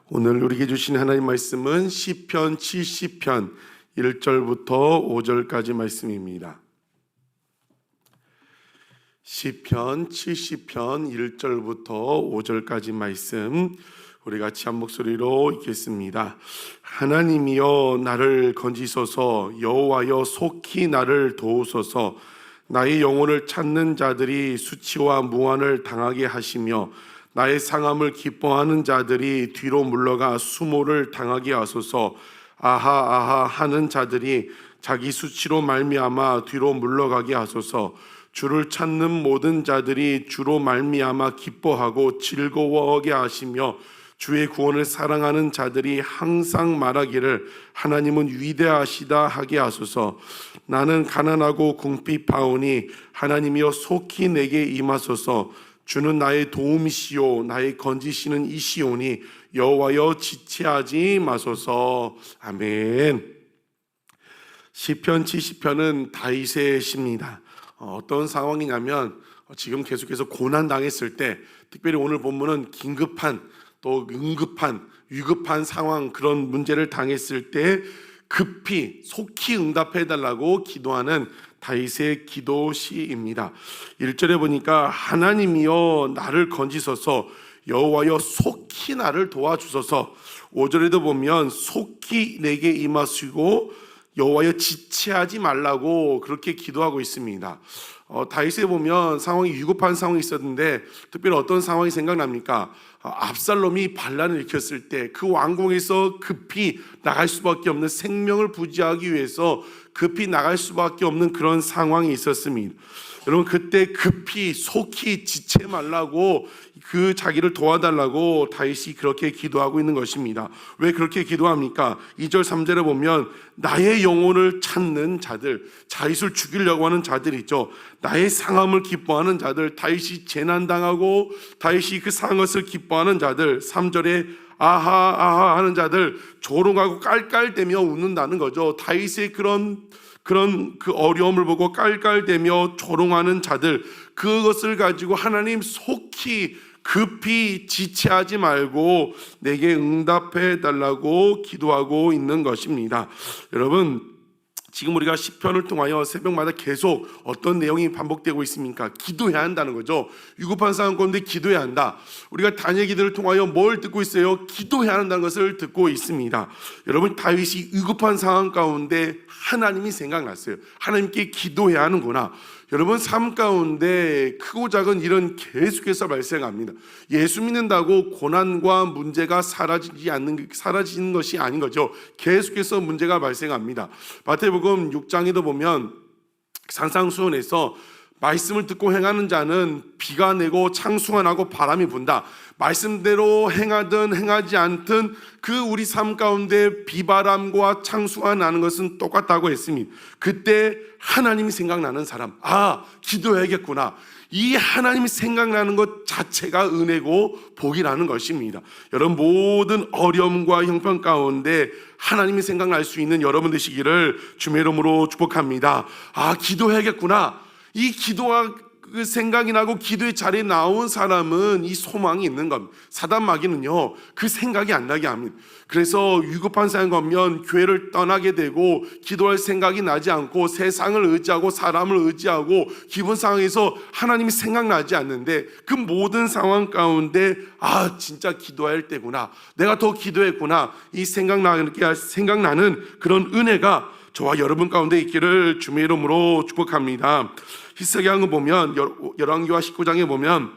오늘 우리에게 주신 하나님 말씀은 시편 70편 1절부터 5절까지 말씀입니다. 시편 70편 1절부터 5절까지 말씀 우리 같이 한 목소리로 읽겠습니다. 하나님이여 나를 건지소서, 여호와여 속히 나를 도우소서. 나의 영혼을 찾는 자들이 수치와 무한을 당하게 하시며 나의 상함을 기뻐하는 자들이 뒤로 물러가 수모를 당하게 하소서. 아하 아하 하는 자들이 자기 수치로 말미암아 뒤로 물러가게 하소서. 주를 찾는 모든 자들이 주로 말미암아 기뻐하고 즐거워하게 하시며 주의 구원을 사랑하는 자들이 항상 말하기를 하나님은 위대하시다 하게 하소서. 나는 가난하고 궁핍하오니 하나님이여 속히 내게 임하소서. 주는 나의 도움이시오 나의 건지시는 이시오니 여호와여 지체하지 마소서. 아멘. 시편 70편은 다윗의 시입니다. 어떤 상황이냐면 지금 계속해서 고난 당했을 때, 특별히 오늘 본문은 긴급한 또 응급한 위급한 상황, 그런 문제를 당했을 때 급히 속히 응답해 달라고 기도하는 다윗의 기도시입니다. 1절에 보니까 하나님이여 나를 건지소서, 여호와여 속히 나를 도와주소서. 5절에도 보면 속히 내게 임하시고 여호와여 지체하지 말라고 그렇게 기도하고 있습니다. 다윗에 보면 상황이 위급한 상황이 있었는데 특별히 어떤 상황이 생각납니까? 압살롬이 반란을 일으켰을 때 그 왕궁에서 급히 나갈 수밖에 없는, 생명을 부지하기 위해서 급히 나갈 수밖에 없는 그런 상황이 있었습니다. 여러분, 그때 급히 속히 지체 말라고 그 자기를 도와달라고 다윗이 그렇게 기도하고 있는 것입니다. 왜 그렇게 기도합니까? 2절 3절에 보면 나의 영혼을 찾는 자들, 다윗을 죽이려고 하는 자들 있죠. 나의 상함을 기뻐하는 자들, 다윗이 재난당하고 다윗이 그 상한 것을 기뻐하는 자들. 3절에 아하 아하 하는 자들, 조롱하고 깔깔대며 웃는다는 거죠. 다윗의 그런 그 어려움을 보고 깔깔대며 조롱하는 자들, 그것을 가지고 하나님 속히 급히 지체하지 말고 내게 응답해 달라고 기도하고 있는 것입니다. 여러분, 지금 우리가 시편을 통하여 새벽마다 계속 어떤 내용이 반복되고 있습니까? 기도해야 한다는 거죠. 위급한 상황 가운데 기도해야 한다. 우리가 단일 기도를 통하여 뭘 듣고 있어요? 기도해야 한다는 것을 듣고 있습니다. 여러분, 다윗이 위급한 상황 가운데 하나님이 생각났어요. 하나님께 기도해야 하는구나. 여러분, 삶 가운데 크고 작은 일은 계속해서 발생합니다. 예수 믿는다고 고난과 문제가 사라지는 것이 아닌 거죠. 계속해서 문제가 발생합니다. 마태복음 6장에도 보면 산상수훈에서 말씀을 듣고 행하는 자는 비가 내고 창수가 나고 바람이 분다. 말씀대로 행하든 행하지 않든 그 우리 삶 가운데 비바람과 창수가 나는 것은 똑같다고 했습니다. 그때 하나님이 생각나는 사람, 기도해야겠구나. 이 하나님이 생각나는 것 자체가 은혜고 복이라는 것입니다. 여러분, 모든 어려움과 형편 가운데 하나님이 생각날 수 있는 여러분 되시기를 주의 이름으로 축복합니다. 기도해야겠구나. 이 기도가 그 생각이 나고 기도의 자리에 나온 사람은 이 소망이 있는 겁니다. 사단 마귀는요, 그 생각이 안 나게 합니다. 그래서 위급한 상황이 오면 교회를 떠나게 되고 기도할 생각이 나지 않고 세상을 의지하고 사람을 의지하고 기분 상황에서 하나님이 생각나지 않는데, 그 모든 상황 가운데 진짜 기도할 때구나, 내가 더 기도했구나, 이 생각나는 그런 은혜가 저와 여러분 가운데 있기를 주의 이름으로 축복합니다. 히스기야를 보면 열왕기하 19장에 보면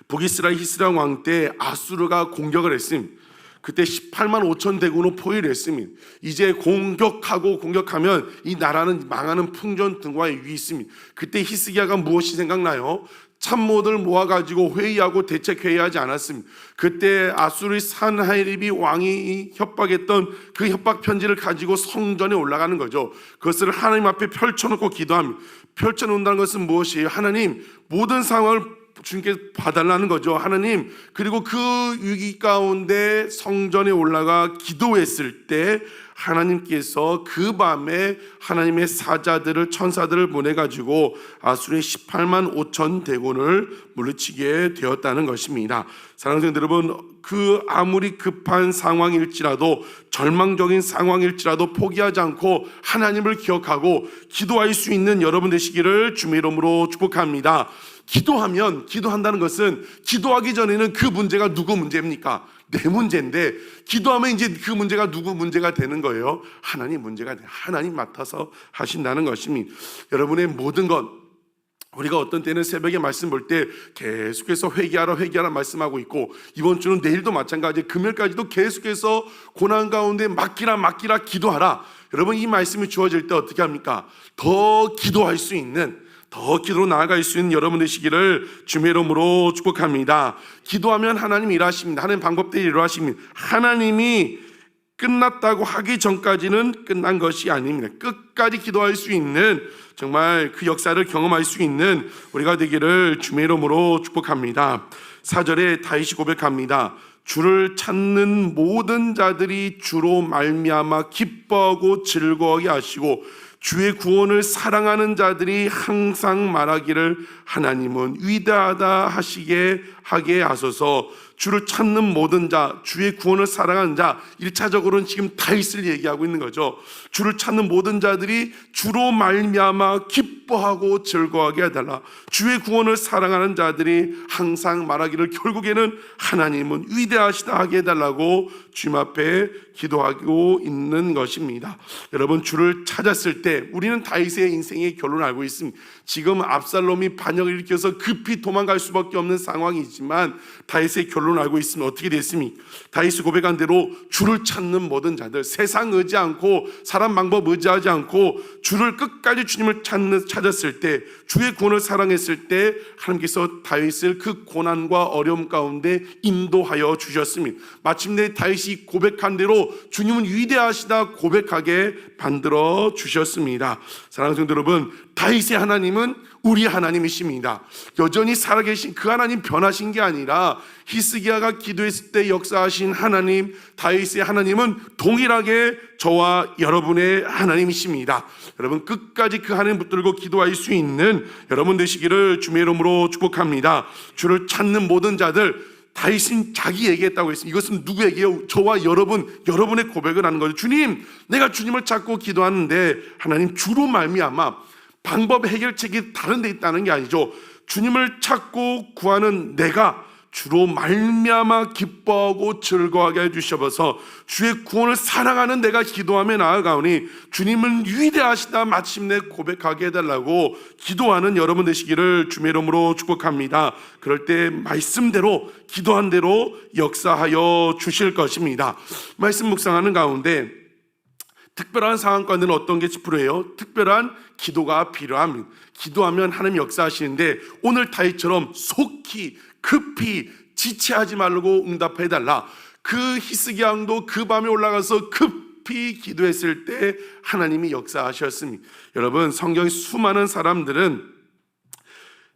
북이스라엘 히스기야 왕 때 아수르가 공격을 했습니다. 그때 18만 5천 대군으로 포위를 했습니다. 이제 공격하면 이 나라는 망하는 풍전등과의 위에 있습니다. 그때 히스기야가 무엇이 생각나요? 참모들 모아가지고 회의하고 대책회의하지 않았습니다. 그때 아수르의 산하리비 왕이 협박했던 그 협박 편지를 가지고 성전에 올라가는 거죠. 그것을 하나님 앞에 펼쳐놓고 기도합니다. 펼쳐놓는다는 것은 무엇이에요? 하나님, 모든 상황을 주님께 봐달라는 거죠. 하나님, 그리고 그 위기 가운데 성전에 올라가 기도했을 때 하나님께서 그 밤에 하나님의 사자들을, 천사들을 보내가지고 아수르의 18만 5천 대군을 물리치게 되었다는 것입니다. 사랑하는 성도 여러분, 그 아무리 급한 상황일지라도, 절망적인 상황일지라도 포기하지 않고 하나님을 기억하고 기도할 수 있는 여러분 되시기를 주님의 이름으로 축복합니다. 기도한다는 것은, 기도하기 전에는 그 문제가 누구 문제입니까? 내 문제인데, 기도하면 이제 그 문제가 누구 문제가 되는 거예요? 하나님 문제가 돼. 하나님 맡아서 하신다는 것입니다. 여러분의 모든 것, 우리가 어떤 때는 새벽에 말씀 볼 때 계속해서 회개하라 말씀하고 있고, 이번 주는 내일도 마찬가지, 금요일까지도 계속해서 고난 가운데 맡기라 기도하라. 여러분, 이 말씀이 주어질 때 어떻게 합니까? 더 기도할 수 있는, 더 기도로 나아갈 수 있는 여러분 되시기를 주님의 이름으로 축복합니다. 기도하면 하나님 일하십니다. 하나님 방법대로 일하십니다. 하나님이 끝났다고 하기 전까지는 끝난 것이 아닙니다. 끝까지 기도할 수 있는, 정말 그 역사를 경험할 수 있는 우리가 되기를 주님의 이름으로 축복합니다. 4절에 다윗이 고백합니다. 주를 찾는 모든 자들이 주로 말미암아 기뻐하고 즐거워하게 하시고, 주의 구원을 사랑하는 자들이 항상 말하기를 하나님은 위대하다 하게 하소서. 주를 찾는 모든 자, 주의 구원을 사랑하는 자, 1차적으로는 지금 다윗을 얘기하고 있는 거죠. 주를 찾는 모든 자들이 주로 말미암아 기뻐하고 즐거워하게 해달라. 주의 구원을 사랑하는 자들이 항상 말하기를 결국에는 하나님은 위대하시다 하게 해달라고 주님 앞에 기도하고 있는 것입니다. 여러분, 주를 찾았을 때 우리는 다윗의 인생의 결론을 알고 있습니다. 지금 압살롬이 반역을 일으켜서 급히 도망갈 수밖에 없는 상황이지만 다윗의 결론을 알고 있으면 어떻게 됐습니까? 다윗이 고백한 대로 주를 찾는 모든 자들, 세상 의지 않고 사람 방법 의지하지 않고 주를 끝까지 주님을 찾았을 때, 주의 구원을 사랑했을 때 하나님께서 다윗을 그 고난과 어려움 가운데 인도하여 주셨습니다. 마침내 다윗이 고백한 대로 주님은 위대하시다 고백하게 만들어 주셨습니다. 사랑하는 성도 여러분, 다윗의 하나님은 우리 하나님이십니다. 여전히 살아계신 그 하나님 변하신 게 아니라 히스기야가 기도했을 때 역사하신 하나님, 다윗의 하나님은 동일하게 저와 여러분의 하나님이십니다. 여러분, 끝까지 그 하나님 붙들고 기도할 수 있는 여러분 되시기를 주님의 이름으로 축복합니다. 주를 찾는 모든 자들, 다윗은 자기 얘기했다고 했습니다. 이것은 누구에게요? 저와 여러분의 고백을 하는 거죠. 주님, 내가 주님을 찾고 기도하는데 하나님 주로 말미암아, 방법 해결책이 다른 데 있다는 게 아니죠. 주님을 찾고 구하는 내가 주로 말미암아 기뻐하고 즐거워하게 해주셔서 주의 구원을 사랑하는 내가 기도하며 나아가오니 주님은 위대하시다 마침내 고백하게 해달라고 기도하는 여러분 되시기를 주의 이름으로 축복합니다. 그럴 때 말씀대로, 기도한 대로 역사하여 주실 것입니다. 말씀 묵상하는 가운데 특별한 상황 가운데는 어떤 게 필요해요? 특별한 기도가 필요합니다. 기도하면 하나님 역사하시는데, 오늘 다윗처럼 속히 급히 지체하지 말고 응답해달라. 그 히스기야 왕도 그 밤에 올라가서 급히 기도했을 때 하나님이 역사하셨습니다. 여러분, 성경의 수많은 사람들은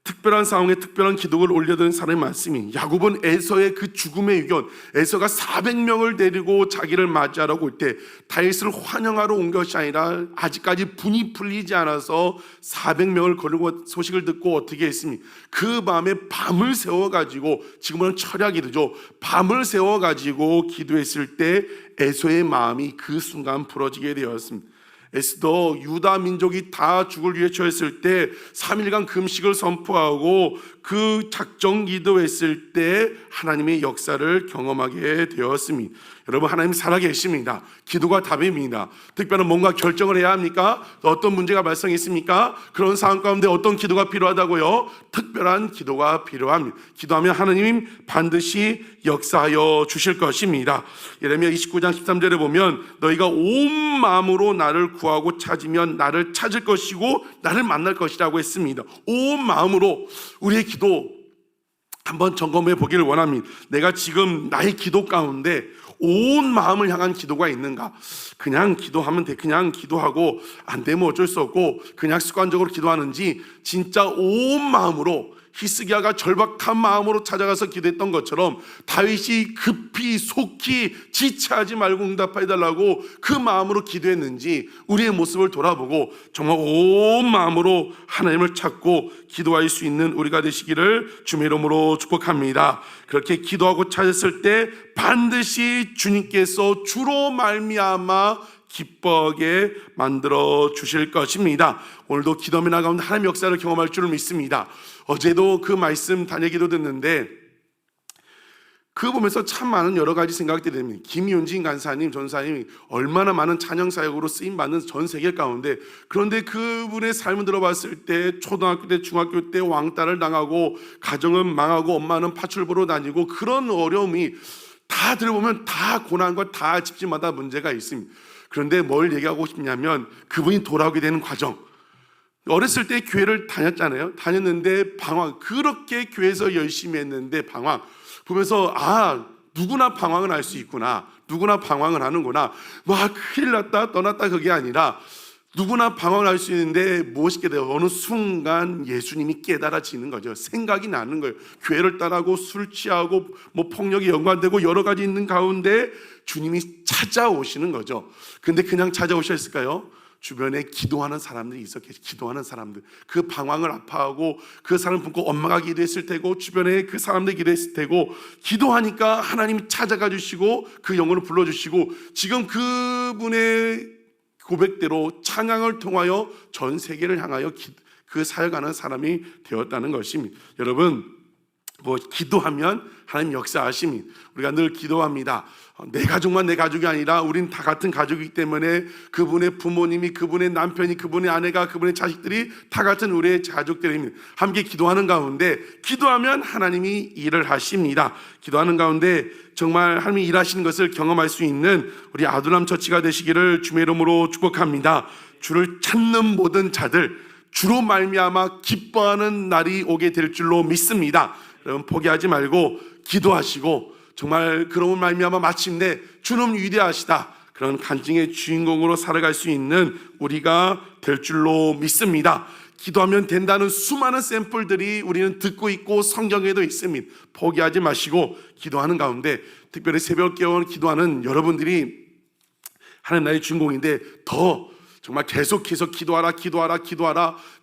특별한 상황에 특별한 기도를 올려드는 사람이 많습니다. 야곱은 에서의 그 죽음의 의견, 에서가 400명을 데리고 자기를 맞이하라고 올 때 다윗을 환영하러 온 것이 아니라 아직까지 분이 풀리지 않아서 400명을 거르고 소식을 듣고 어떻게 했습니까? 그 밤에 밤을 세워가지고, 지금은 철야기도죠, 밤을 세워가지고 기도했을 때 에서의 마음이 그 순간 부러지게 되었습니다. 에스더, 유다 민족이 다 죽을 위해 처했을 때 3일간 금식을 선포하고 그 작정 기도했을 때 하나님의 역사를 경험하게 되었습니다. 여러분, 하나님 살아계십니다. 기도가 답입니다. 특별한 뭔가 결정을 해야 합니까? 어떤 문제가 발생했습니까? 그런 상황 가운데 어떤 기도가 필요하다고요? 특별한 기도가 필요합니다. 기도하면 하나님 반드시 역사하여 주실 것입니다. 예레미야 29장 13절에 보면 너희가 온 마음으로 나를 구하고 찾으면 나를 찾을 것이고 나를 만날 것이라고 했습니다. 온 마음으로 우리의 기도 한번 점검해 보기를 원합니다. 내가 지금 나의 기도 가운데 온 마음을 향한 기도가 있는가? 그냥 기도하면 돼, 그냥 기도하고 안 되면 어쩔 수 없고 그냥 습관적으로 기도하는지, 진짜 온 마음으로 히스기야가 절박한 마음으로 찾아가서 기도했던 것처럼 다윗이 급히 속히 지체하지 말고 응답해달라고 그 마음으로 기도했는지 우리의 모습을 돌아보고 정말 온 마음으로 하나님을 찾고 기도할 수 있는 우리가 되시기를 주의 이름으로 축복합니다. 그렇게 기도하고 찾았을 때 반드시 주님께서 주로 말미암아 기뻐하게 만들어 주실 것입니다. 오늘도 기도하며 가운데 하나님의 역사를 경험할 줄을 믿습니다. 어제도 그 말씀 단예기도 듣는데 그거 보면서 참 많은 여러 가지 생각들이 됩니다. 김윤진 간사님, 전사님이 얼마나 많은 찬양 사역으로 쓰임 받는 전 세계 가운데, 그런데 그분의 삶을 들어봤을 때 초등학교 때 중학교 때 왕따를 당하고 가정은 망하고 엄마는 파출부로 다니고 그런 어려움이 다 들어보면 다 고난과 다 집집마다 문제가 있습니다. 그런데 뭘 얘기하고 싶냐면 그분이 돌아오게 되는 과정. 어렸을 때 교회를 다녔잖아요. 다녔는데 방황, 그렇게 교회에서 열심히 했는데 방황 보면서 누구나 방황은 할 수 있구나, 누구나 방황을 하는구나, 큰일 났다 떠났다 그게 아니라 누구나 방황을 할 수 있는데 무엇이 깨달아요? 어느 순간 예수님이 깨달아지는 거죠. 생각이 나는 거예요. 교회를 따라하고 술 취하고 폭력이 연관되고 여러 가지 있는 가운데 주님이 찾아오시는 거죠. 근데 그냥 찾아오셨을까요? 주변에 기도하는 사람들이 있었겠죠. 기도하는 사람들, 그 방황을 아파하고 그 사람 품고 엄마가 기도했을 테고 주변에 그 사람들이 기도했을 테고, 기도하니까 하나님이 찾아가 주시고 그 영혼을 불러주시고 지금 그분의 고백대로 찬양을 통하여 전 세계를 향하여 그 사역하는 사람이 되었다는 것입니다. 여러분, 기도하면 하나님 역사하십니다. 우리가 늘 기도합니다. 내 가족만 내 가족이 아니라 우린 다 같은 가족이기 때문에 그분의 부모님이, 그분의 남편이, 그분의 아내가, 그분의 자식들이 다 같은 우리의 가족들입니다. 함께 기도하는 가운데 기도하면 하나님이 일을 하십니다. 기도하는 가운데 정말 하나님이 일하시는 것을 경험할 수 있는 우리 아두람 처치가 되시기를 주의 이름으로 축복합니다. 주를 찾는 모든 자들 주로 말미암아 기뻐하는 날이 오게 될 줄로 믿습니다. 여러분, 포기하지 말고 기도하시고 정말 그런 말미암아 마침내 주는 위대하시다, 그런 간증의 주인공으로 살아갈 수 있는 우리가 될 줄로 믿습니다. 기도하면 된다는 수많은 샘플들이 우리는 듣고 있고 성경에도 있습니다. 포기하지 마시고 기도하는 가운데 특별히 새벽 깨워 기도하는 여러분들이 하나님 나의 주인공인데 더 정말 계속해서 기도하라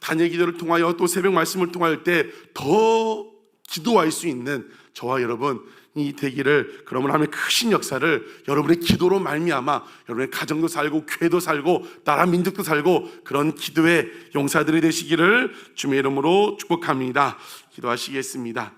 단일 기도를 통하여 또 새벽 말씀을 통할 때 더 기도할 수 있는 저와 여러분이 되기를, 그러면 하나님의 크신 역사를 여러분의 기도로 말미암아 여러분의 가정도 살고 교회도 살고 나라 민족도 살고 그런 기도의 용사들이 되시기를 주의 이름으로 축복합니다. 기도하시겠습니다.